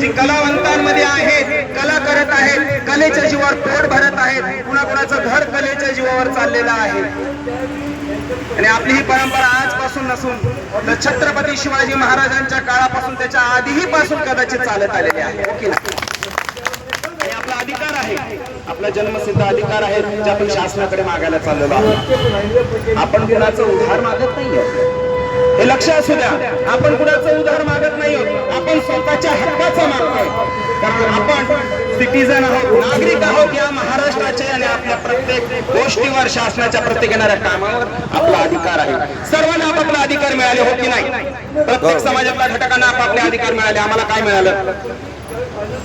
जी कलावंतांमध्ये आहेत, कला करत आहेत, कलेच्या जीवावर पोट भरत आहेत, कुणाकुणाचं घर कलेच्या जीवावर चाललेलं आहे. आणि आपली ही परंपरा आजपासून नसून तर छत्रपती शिवाजी महाराजांच्या काळापासून, त्याच्या आधीही पासून कदाचित चालत आलेली आहे. ओके, आपला अधिकार आहे, आपला जन्मसिद्ध अधिकार आहे, जे आपण शासनाकडे मागायला चाललेलो आहोत. आपण कुणाचं उधार मागत नाहीये, हे लक्ष असू द्या. आपण कुणाचं उधार मागत नाही आहोत, आपण स्वतःच्या हक्काचं मागतोय. कारण आपण सिटीजन आहोत, नागरिक आहोत या महाराष्ट्राचे, आणि आपल्या प्रत्येक गोष्टीवर, शासनाच्या प्रत्येक येणाऱ्या कामावर आपला अधिकार आहे. सर्वांना आपापला अधिकार मिळाले हो की नाही? प्रत्येक समाजातल्या घटकांना आपापले अधिकार मिळाले. आम्हाला काय मिळालं?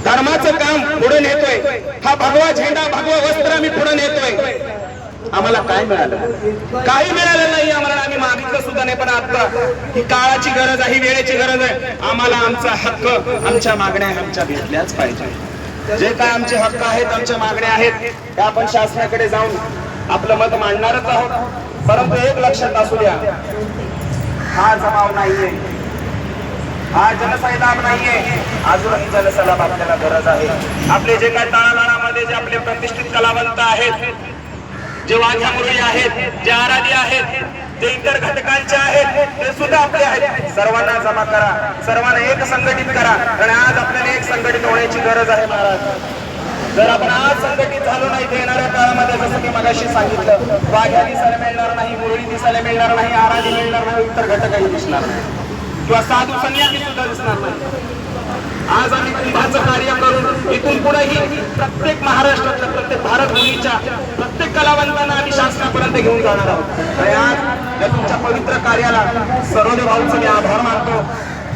धर्माचं काम पुढे नेतोय, हा भगवा झेंडा, भगवा वस्त्र आम्ही पुढे नेतोय. आम्हाला काय मिळालं? काही मिळालं नाही आम्हाला. आम्ही मागितलं सुद्धा नाही. पण आता ही काळाची गरज आहे, ही वेळेची गरज आहे. आम्हाला आमचा हक्क, आमच्या मागण्या आमच्या भेटल्याच पाहिजे. जे काय आमचे हक्क आहेत, आमच्या मागण्या आहेत, त्या आपण शासनाकडे जाऊन आपलं मत मांडणारच आहोत. परंतु एक लक्षात असू द्या, हा जमाव नाहीये, हा जनसैलाब नाहीये. अजूनही जनसैलाब आपल्याला गरज आहे. आपले जे काय तळागाळामध्ये जे आपले प्रतिष्ठित कलावंत आहेत, जे वाघ्या मुरळी आहेत, जे आराधी आहेत, जे इतर घटकांचे आहेत, ते सुद्धा आपले आहेत. सर्वांना जमा करा, सर्वांना एक संघटित करा. आणि आज आपल्याला एक संघटित होण्याची गरज आहे महाराज. जर आपण आज संघटित झालो नाही, तर येणाऱ्या काळामध्ये जसं की मगाशी सांगितलं, वाघ्या दिसायला मिळणार नाही, मुरळी दिसायला मिळणार नाही, आराधी मिळणार नाही, इतर घटकही दिसणार नाही, किंवा साधू संन्यासी सुद्धा दिसणार नाही. आज आम्ही कुंभाचं कार्य करून इथून पुढेही प्रत्येक महाराष्ट्रातल्या, प्रत्येक भारत भूमीच्या प्रत्येक कलावंतांना आम्ही शासनापर्यंत घेऊन जाणार आहोत. आणि आज या तुमच्या पवित्र कार्याला सरोदे भाऊंचं मी आभार मानतो,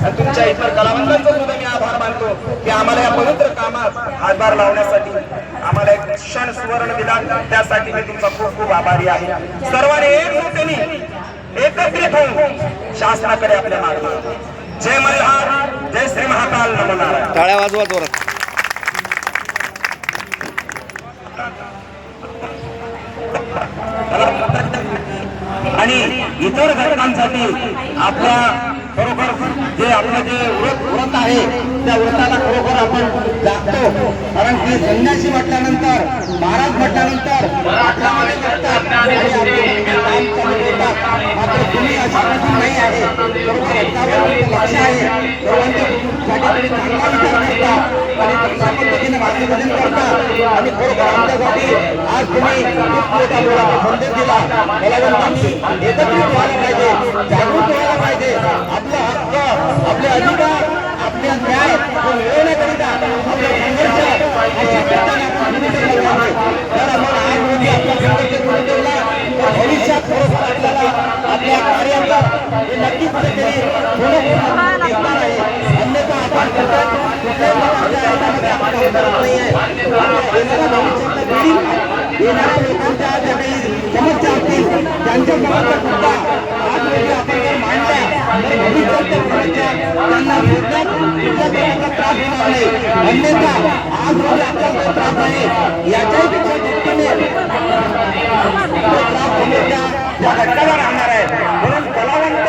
आणि तुमच्या इतर कलावंतांचा सुद्धा मी आभार मानतो की आम्हाला या पवित्र कामात हातभार लावण्यासाठी आम्हाला एक क्षण सुवर्ण दिला. त्यासाठी मी तुमचा खूप खूप आभारी आहे. सर्वांनी एकजुटीने एकत्रित होऊन शासनाकडे आपल्या मागणी. जय मल्हार, जय श्री महाकाल, नमो नारायण. टाळ्या वाजवा जोरात. आणि इतर घटकांसाठी आपल्या खरोखर जे आपलं जे व्रत आहे, त्या व्रताला खरोखर आपण जागतो. कारण की संन्यासी म्हटल्यानंतर, महाराज म्हटल्यानंतर आपल्यामध्ये करतात आणि काम चालू होतात. मात्र तुम्ही अशी नाही आहे, बरोबर लक्ष आहे. सर्वांच्यासाठी तुम्ही चांगला विचार करता आणि चांगल्या पद्धतीने मार्गदर्शन करता. आणि खरोखर आमच्यासाठी आज तुम्ही खूप मोठा मोठा संदेश दिला. कलावंतांनी एकत्रित व्हायला पाहिजे, जागृत व्हायला पाहिजे. आपला हक्क, आपले अधिकार, आपले न्याय मिळवण्याकरिता आपला संघर्ष जर आपण आज रोजी आपला संघर्ष सुरू ठेवला, तर भविष्यात खरोखर आपल्याला आपल्या कार्याचा हे नक्की कुठेतरी थोडं दिसणार आहे. अन्यथा आपण कुठल्याही प्रकारच्या ह्याच्यामध्ये आपण होणार नाही आहे. येणाऱ्या भविष्यातल्या पिढी, येणाऱ्या लोकांच्या ज्या काही समस्या असतील, त्यांच्या समस्या सुद्धा आज रोजी आपण जर मांडल्या, तर भविष्याच्या समस्या त्यांना रोजगार कुठल्या प्रकारचा त्रास होणार नाही. अन्यथा आज रोजी आपल्याला जो त्रास आहे, याच्याही पेक्षा दुष्टीने त्रास समस्या त्या घटकाला राहणार आहे. म्हणून कलावंत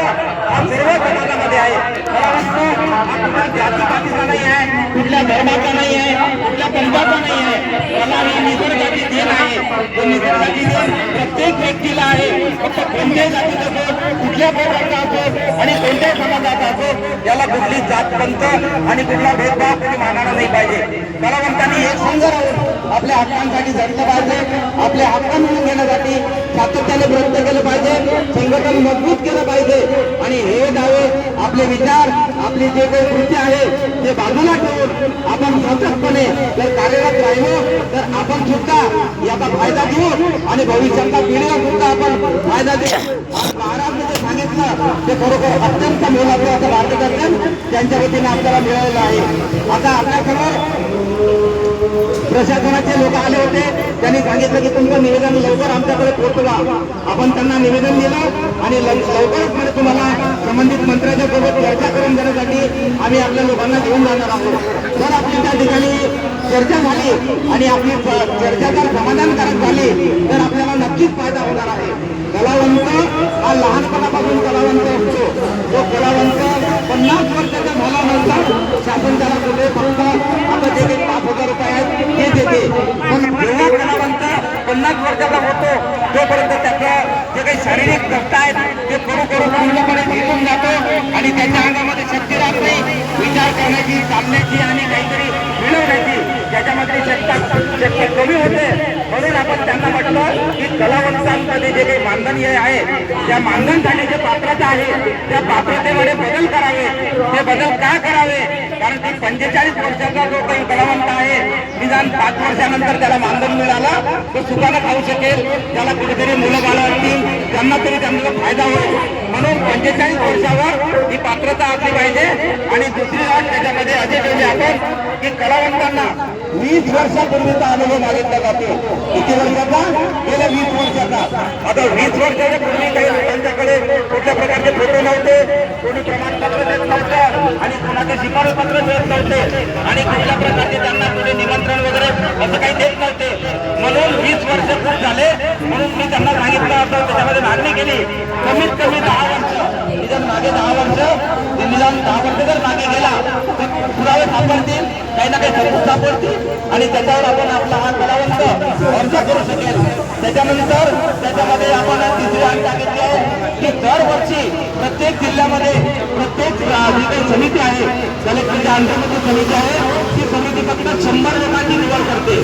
हा सर्व समाजामध्ये आहे. कलावंत हा कुठल्या जातीपातीचा नाही आहे, कुठल्या धर्माचा नाही आहे, कुठल्या पंथाचा नाही आहे. कला ही निसर्गाची देण आहे. तो निसर्गाची देण प्रत्येक व्यक्तीला आहे. फक्त कोणत्याही जातीचा असो, कुठल्या प्रकारचा असो आणि कोणत्याही समाजाचा असो, याला कुठली जात पंथ आणि कुठला भेदभाव कोणी मानायला नाही पाहिजे. कलावंतांनी एक संघ राहून आपल्या हक्कांसाठी झटलं पाहिजे. आपल्या हक्क मिळवून घेण्यासाठी सातत्याने प्रयत्न केले पाहिजे. संघटन मजबूत केलं पाहिजे. आणि हे दावे, आपले विचार, आपली जे काही कृती आहे ते बाजूला ठेवून आपण सततपणे जर कार्यरत राहिलो, तर आपण सुद्धा याचा फायदा घेऊ आणि भविष्याच्या पिढीला सुद्धा आपण फायदा देऊ. महाराजने जे सांगितलं ते खरोखर अत्यंत मोलाचं असं मार्गदर्शन त्यांच्या वतीने आपल्याला मिळालेलं आहे. आता आपल्यासमोर प्रशासनाचे लोक आले होते. त्यांनी सांगितलं की तुमचं निवेदन लवकर आमच्याकडे पोहोचवा. आपण त्यांना निवेदन दिलं आणि लवकरच म्हणजे तुम्हाला संबंधित मंत्र्याच्या सोबत चर्चा करून देण्यासाठी आम्ही आपल्या लोकांना घेऊन जाणार आहोत. जर आपली त्या ठिकाणी चर्चा झाली आणि आपली चर्चा जर समाधानकारक झाली, तर आपल्याला नक्कीच फायदा होणार आहे. कलावंत हा लहानपणापासून कलावंत असतो. तो कलावंत 50 वर्षाचा झाल्यानंतर शासन त्याला कुठे ते फक्त आता जे काही 5,000 रुपये आहेत ते देते. पण जेव्हा कलावंत 50 वर्षाचा होतो तोपर्यंत त्याचं जे काही शारीरिक कष्ट आहेत ते करू पूर्णपणे निघून जातो आणि त्याच्या अंगामध्ये शक्ती राहत नाही विचार करण्याची, चालण्याची आणि काहीतरी मिळवण्याची त्याच्यामध्ये शक्ती कमी होते. म्हणून आपण त्यांना म्हटलं की कलावंतांमध्ये जे काही मानधन आहे त्या मानधनसाठी जे पात्रता आहे त्या पात्रतेमध्ये बदल करावे. ते बदल का करावे? कारण की 45 वर्षाचा जो काही कलावंत आहे निदान 5 वर्षानंतर त्याला मानधन मिळालं तो सुखानं खाऊ शकेल, त्याला कुठेतरी मुलं बाळ असतील त्यांना तरी त्यांचा फायदा होईल. म्हणून 45 वर्षावर ही पात्रता असली पाहिजे. आणि दुसरी अट त्याच्यामध्ये असे ठेवले आपण की कलावंतांना 20 वर्षापूर्वीचा अनुभव मागितला जातो. किती वर्षाचा? गेल्या 20 वर्षाचा. आता 20 वर्षाच्या पूर्वी काही लोकांच्याकडे कुठल्या प्रकारचे फोटो नव्हते, कोणी प्रमाणपत्र देत नव्हतं आणि कोणाचे शिफारस पत्र देत नव्हते आणि कुठल्या प्रकारचे त्यांना कुठे निमंत्रण वगैरे असं काही देत नव्हते. म्हणून 20 वर्ष खूप झाले. म्हणून मी त्यांना सांगितलं होतं, त्याच्यामध्ये मागणी केली कमीत कमी 10 वर्ष. निदान मागे 10 वर्ष, निदान 10 वर्ष जर मागे गेला तर पुरावे सापडतील, काही ना काही सबूत सापडतील आणि त्याच्यावर आपण आपला हा कलावंत अर्ज करू शकेल. त्याच्यानंतर त्याच्यामध्ये आपण तिसरी अट टाकली आहे की दरवर्षी प्रत्येक जिल्ह्यामध्ये प्रत्येक जी काही समिती आहे, कलेक्टरच्या अंतर्गत समिती आहे, ती समिती फक्त 100 लोकांची निवड करते.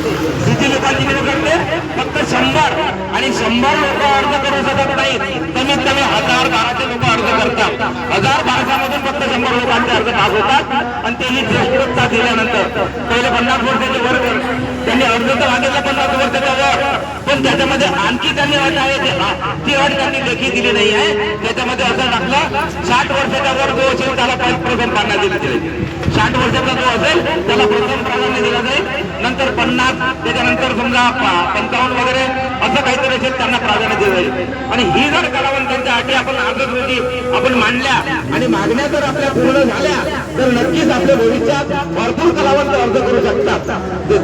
किती लोकांची निवड करते? फक्त 100. आणि 100 लोक अर्ज करू शकत नाहीत. कमीत कमी 1000-1200 लोक अर्ज करतात. 1000-1200 फक्त 100 लोकांचे अर्ज पास होतात आणि तेही श्रेष्ठता दिल्यानंतर. पहिले 50 वर्षाचे वर त्यांनी अर्ज तर मागितला 50 वर्षाच्या वर, पण त्याच्यामध्ये आणखी त्यांनी अट आहे ती अट त्यांनी लेखी दिली नाही आहे. त्याच्यामध्ये असं टाकलं 60 वर्षाच्या वर जो असेल त्याला प्रथम प्राधान्य दिले जाईल. 60 वर्षाचा जो असेल त्याला प्रथम प्राधान्य दिलं जाईल. नंतर 50, त्याच्यानंतर समजा 55 वगैरे असं काहीतरी असेल त्यांना प्राधान्य दिलं जाईल. आणि ही जर कलावंतांच्या अटी आपण आजच रोजी आपण मांडल्या आणि मागण्या जर आपल्या पूर्ण झाल्या तर नक्कीच आपल्या भविष्यात भरपूर कलावंत अर्ज करू शकतात.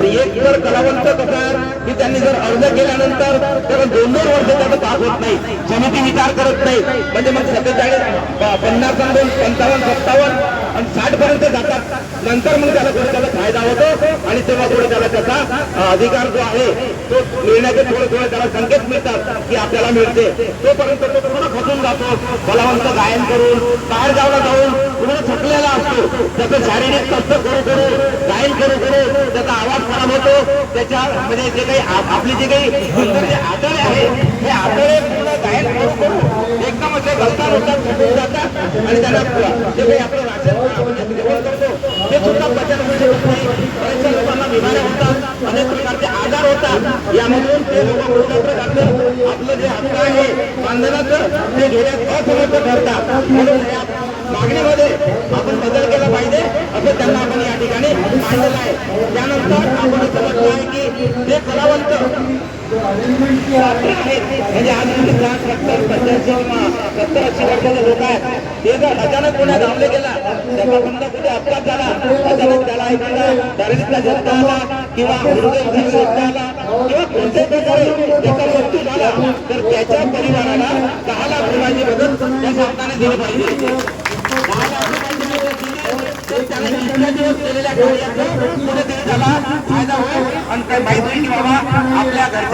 एक जर कलावंत कसा की त्यांनी जर अर्ज केल्यानंतर त्याला 2-2 वर्ष त्याचा पास होत नाही, समिती विचार करत नाही, म्हणजे मग 47, 50, 55, 57 आणि 60 पर्यंत जातात. नंतर मग त्याला थोडा त्याला फायदा होतो आणि तेव्हा थोडं त्याला त्याचा अधिकार जो आहे तो मिळण्याचे थोडे त्याला संकेत मिळतात की आपल्याला मिळते. तोपर्यंत तो पूर्ण फसून जातो. कलावंत गायन करून बाहेर गावला जाऊन पूर्ण थकलेला असतो. त्याचं शारीरिक कष्ट करू गायन करू त्याचा आवाज खराब होतो. त्याच्या म्हणजे जे काही आपली जे काही सुंदर जे आतळे आहे हे आतळे पूर्ण गायन करू एकदम असे गलतार होतात, फुटून जातात आणि त्यांना जे काही आपलं राशन आपण जेवण करतो ते सुद्धा पचन होऊ शकत नाही. बऱ्याचशा लोकांना बिमाऱ्या होतात, अनेक प्रकारचे आजार होतात. यामधून ते लोक कुठल्या प्रकारचं आपलं जे हक्क आहे मानधनाचं ते घेण्यात असमर्थ ठरतात. म्हणून या मागणीमध्ये आपण बदल केला पाहिजे असं त्यांना आपण या ठिकाणी मांडलेलं आहे. त्यानंतर आपण असं म्हटलं आहे की जे कलावंत म्हणजे आज 70-80 वर्षाचे लोक आहेत ते जर अचानक कोणा गावले गेला, त्याचा समजा कुठे अपघात झाला, अचानक त्याला एखादा शारीरिक झटका आला किंवा हृदय आला किंवा कोणत्याही प्रकारे त्याचा मृत्यू झाला तर त्याच्या परिवाराला 10 लाख रुपयाची मदत त्या सरकारने दिली पाहिजे. 10 लाख रुपयाची मदत दिली त्याला इतक्या दिवस केलेल्या कार्याचा कुठेतरी त्याला फायदा होईल आणि काय माहिती की बाबा आपल्या घरच्या